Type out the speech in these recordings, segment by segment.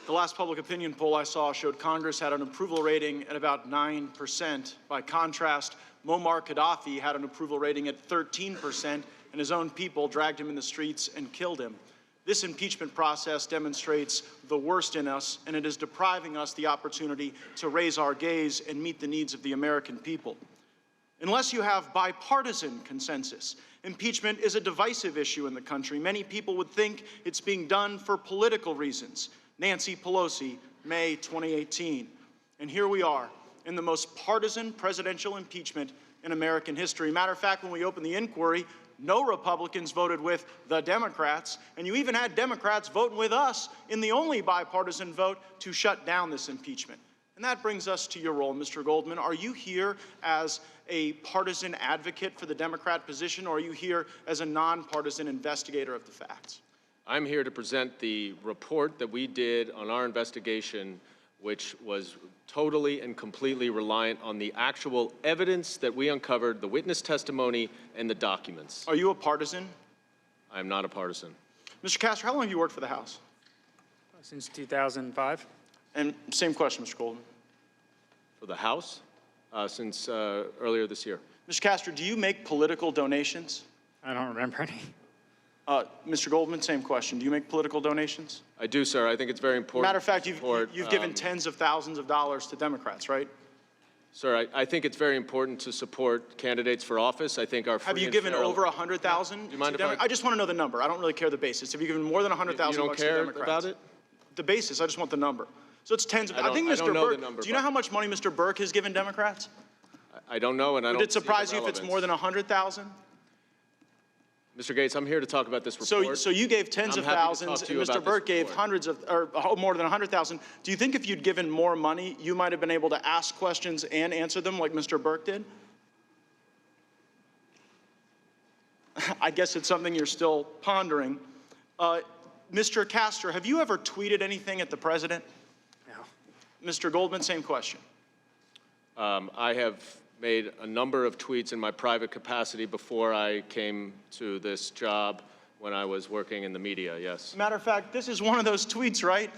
The last public opinion poll I saw showed Congress had an approval rating at about 9%. By contrast, Muammar Gaddafi had an approval rating at 13%, and his own people dragged him in the streets and killed him. This impeachment process demonstrates the worst in us, and it is depriving us the opportunity to raise our gaze and meet the needs of the American people. Unless you have bipartisan consensus, impeachment is a divisive issue in the country. Many people would think it's being done for political reasons. Nancy Pelosi, May 2018. And here we are in the most partisan presidential impeachment in American history. Matter of fact, when we opened the inquiry, no Republicans voted with the Democrats, and you even had Democrats voting with us in the only bipartisan vote to shut down this impeachment. And that brings us to your role, Mr. Goldman. Are you here as a partisan advocate for the Democrat position, or are you here as a nonpartisan investigator of the facts? I'm here to present the report that we did on our investigation, which was totally and completely reliant on the actual evidence that we uncovered, the witness testimony, and the documents. Are you a partisan? I am not a partisan. Mr. Castor, how long have you worked for the House? Since 2005. And same question, Mr. Goldman. For the House? Since earlier this year. Mr. Castor, do you make political donations? I don't remember any. Mr. Goldman, same question. Do you make political donations? I do, sir. I think it's very important. Matter of fact, you've given tens of thousands of dollars to Democrats, right? Sir, I think it's very important to support candidates for office. I think our Have you given over 100,000? Do you mind if I just want to know the number. I don't really care the basis. Have you given more than 100,000 bucks to Democrats? You don't care about it? The basis. I just want the number. So it's tens of. I think Mr. Burke. Do you know how much money Mr. Burke has given Democrats? I don't know, and I don't. Would it surprise you if it's more than 100,000? Mr. Gaetz, I'm here to talk about this report. So you gave tens of thousands, and Mr. Burke gave hundreds of, or more than 100,000. Do you think if you'd given more money, you might have been able to ask questions and answer them like Mr. Burke did? I guess it's something you're still pondering. Mr. Castor, have you ever tweeted anything at the president? No. Mr. Goldman, same question. I have made a number of tweets in my private capacity before I came to this job when I was working in the media, yes. Matter of fact, this is one of those tweets, right?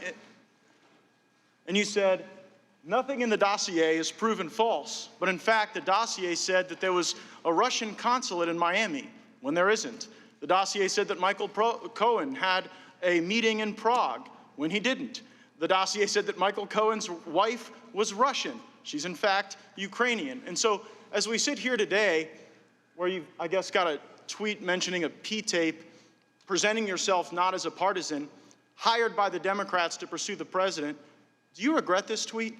And you said, nothing in the dossier is proven false, but in fact, the dossier said that there was a Russian consulate in Miami, when there isn't. The dossier said that Michael Cohen had a meeting in Prague, when he didn't. The dossier said that Michael Cohen's wife was Russian. She's, in fact, Ukrainian. And so, as we sit here today, where you've, I guess, got a tweet mentioning a P-tape, presenting yourself not as a partisan, hired by the Democrats to pursue the president, do you regret this tweet?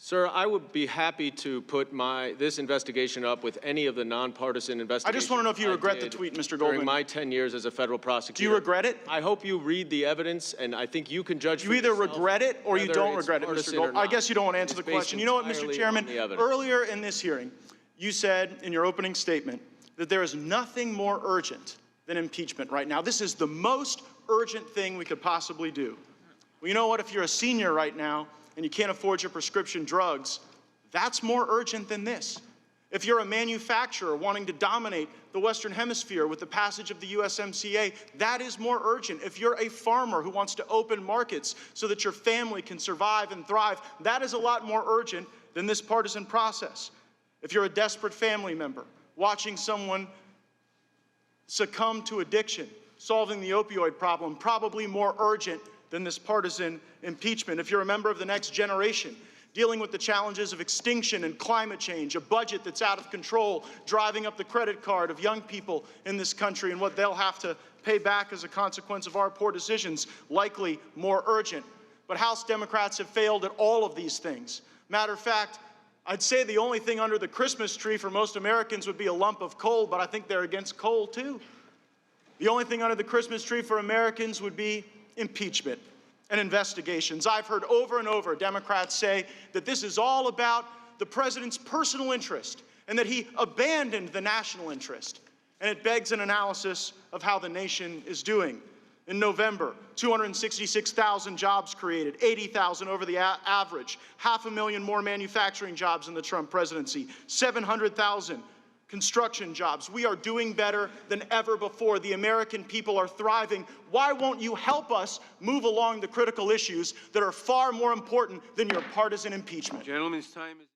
Sir, I would be happy to put this investigation up with any of the nonpartisan investigations. I just want to know if you regret the tweet, Mr. Goldman. During my 10 years as a federal prosecutor. Do you regret it? I hope you read the evidence, and I think you can judge for yourself. You either regret it or you don't regret it, Mr. Goldman. I guess you don't want to answer the question. You know what, Mr. Chairman? Earlier in this hearing, you said in your opening statement that there is nothing more urgent than impeachment right now. This is the most urgent thing we could possibly do. Well, you know what? If you're a senior right now, and you can't afford your prescription drugs, that's more urgent than this. If you're a manufacturer wanting to dominate the Western Hemisphere with the passage of the USMCA, that is more urgent. If you're a farmer who wants to open markets so that your family can survive and thrive, that is a lot more urgent than this partisan process. If you're a desperate family member watching someone succumb to addiction, solving the opioid problem, probably more urgent than this partisan impeachment. If you're a member of the next generation, dealing with the challenges of extinction and climate change, a budget that's out of control, driving up the credit card of young people in this country and what they'll have to pay back as a consequence of our poor decisions, likely more urgent. But House Democrats have failed at all of these things. Matter of fact, I'd say the only thing under the Christmas tree for most Americans would be a lump of coal, but I think they're against coal too. The only thing under the Christmas tree for Americans would be impeachment and investigations. I've heard over and over Democrats say that this is all about the president's personal interest and that he abandoned the national interest. And it begs an analysis of how the nation is doing. In November, 266,000 jobs created, 80,000 over the average, 500,000 more manufacturing jobs in the Trump presidency, 700,000 construction jobs. We are doing better than ever before. The American people are thriving. Why won't you help us move along the critical issues that are far more important than your partisan impeachment? Gentleman's time is